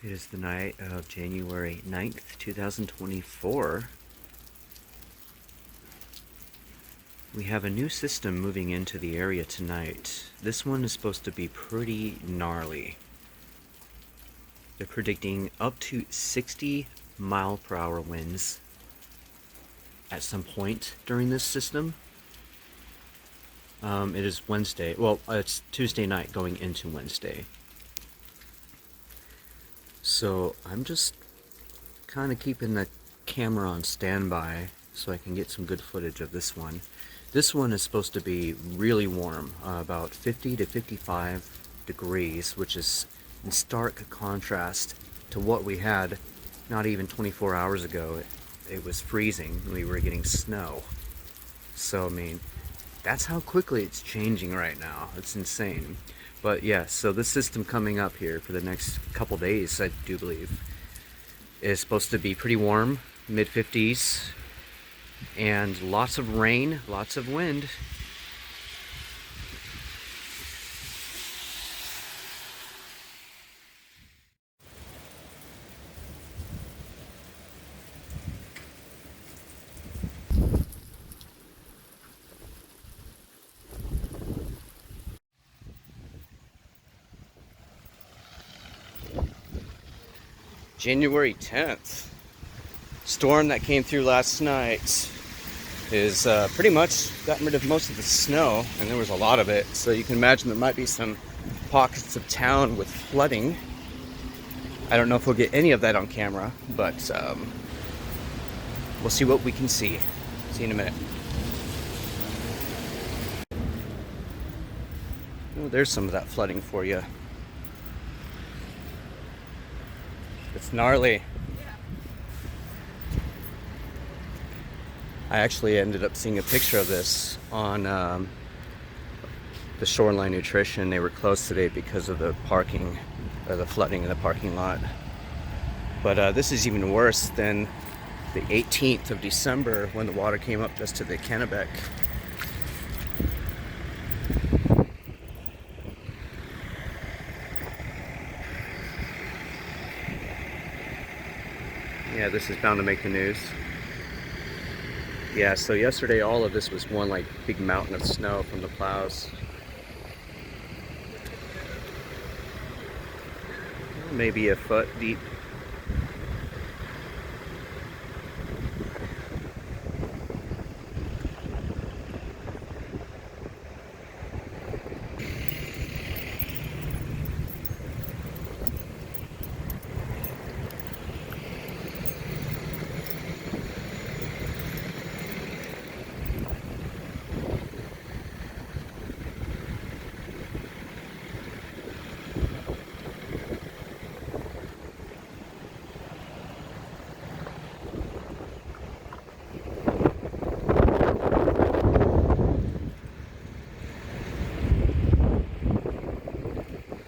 It is the night of January 9th, 2024. We have a new system moving into the area tonight. This one is supposed to be pretty gnarly. They're predicting up to 60-mile-per-hour winds at some point during this system. It is Wednesday. Well, it's Tuesday night going into Wednesday. So I'm just kind of keeping the camera on standby so I can get some good footage of this one. This one is supposed to be really warm, about 50 to 55 degrees, which is in stark contrast to what we had not even 24 hours ago. It was freezing. We were getting snow. So, I mean, that's how quickly it's changing right now. It's insane. But yeah, so this system coming up here for the next couple days, I do believe, is supposed to be pretty warm, mid-50s, and lots of rain, lots of wind. January 10th. Storm that came through last night is pretty much gotten rid of most of the snow, and there was a lot of it. So you can imagine there might be some pockets of town with flooding. I don't know if we'll get any of that on camera, but we'll see what we can see. See you in a minute. Oh, there's some of that flooding for you. It's gnarly. I actually ended up seeing a picture of this on the Shoreline Nutrition. They were closed today because of the parking, or the flooding in the parking lot. But this is even worse than the 18th of December when the water came up just to the Kennebec. Yeah, this is bound to make the news. Yeah, so yesterday all of this was one like big mountain of snow from the plows. Maybe a foot deep.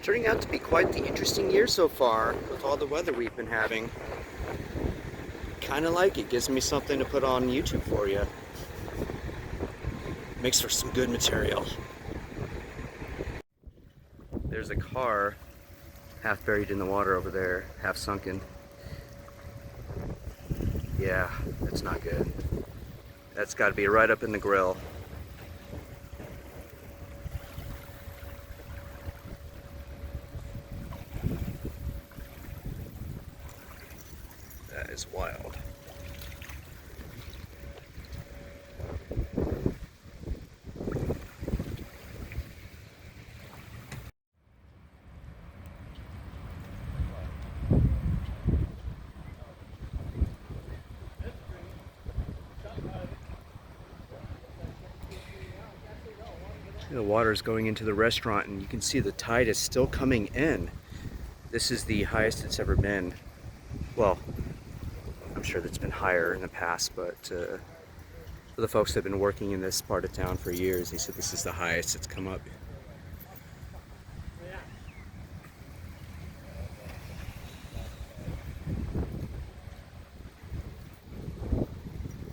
Turning out to be quite the interesting year so far with all the weather we've been having. Kind of like it. Gives me something to put on YouTube for you. Makes for some good material. There's a car half buried in the water over there, half sunken. Yeah, that's not good. That's got to be right up in the grill. That is wild. The water is going into the restaurant, and you can see the tide is still coming in. This is the highest it's ever been. Well, I'm sure that's been higher in the past, but for the folks that have been working in this part of town for years, they said this is the highest it's come up.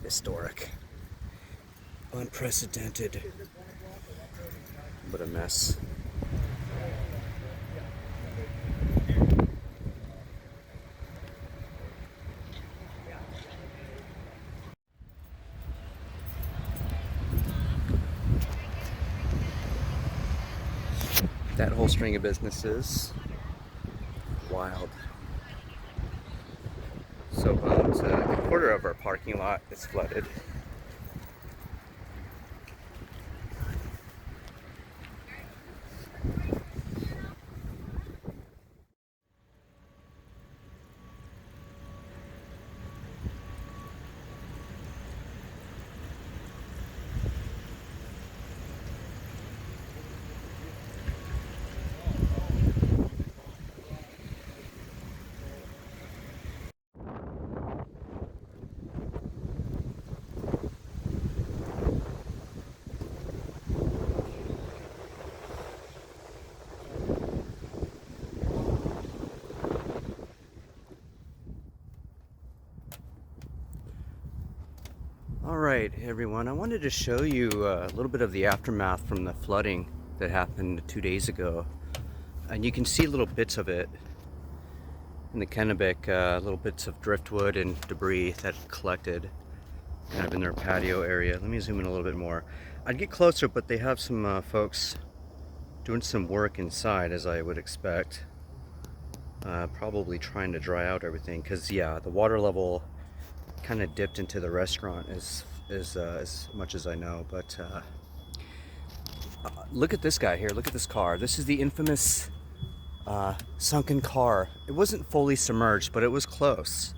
Historic. Unprecedented. What a mess. That whole string of businesses, wild. So about a quarter of our parking lot is flooded. All right, everyone, I wanted to show you a little bit of the aftermath from the flooding that happened 2 days ago. And you can see little bits of it in the Kennebec, little bits of driftwood and debris that collected kind of in their patio area. Let me zoom in a little bit more. I'd get closer, but they have some folks doing some work inside, as I would expect. Probably trying to dry out everything, because yeah, the water level kind of dipped into the restaurant as much as I know. But look at this guy here. Look at this car. This is the infamous sunken car. It wasn't fully submerged, but it was close.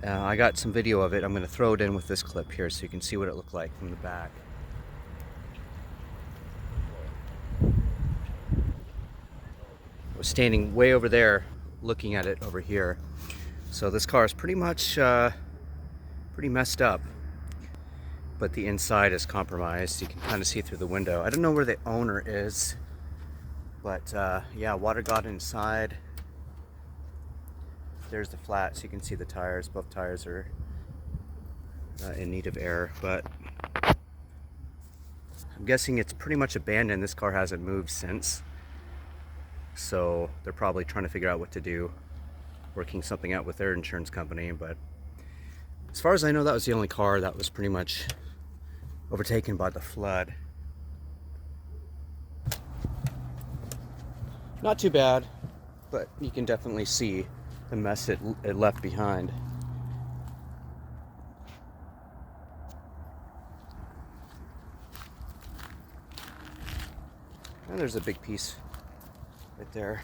I got some video of it. I'm going to throw it in with this clip here so you can see what it looked like from the back. I was standing way over there looking at it over here. So this car is pretty much pretty messed up, but the inside is compromised. You can kind of see through the window. I don't know where the owner is, but yeah, water got inside. There's the flat, so you can see the tires. Both tires are in need of air, but I'm guessing it's pretty much abandoned. This car hasn't moved since, so they're probably trying to figure out what to do, working something out with their insurance company. But as far as I know, that was the only car that was pretty much overtaken by the flood. Not too bad, but you can definitely see the mess it left behind. And there's a big piece right there.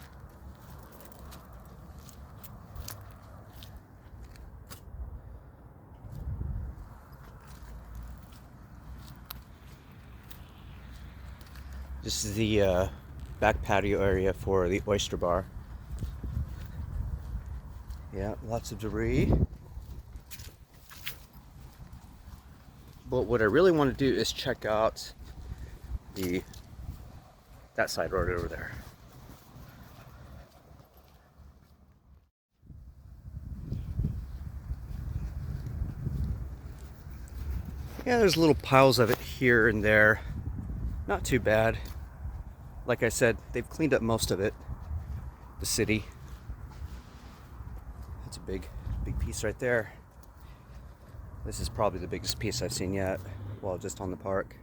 This is the back patio area for the oyster bar. Yeah, lots of debris. But what I really want to do is check out that side road over there. Yeah, there's little piles of it here and there. Not too bad. Like I said, they've cleaned up most of it. The city. That's a big piece right there. This is probably the biggest piece I've seen yet, while just on the park.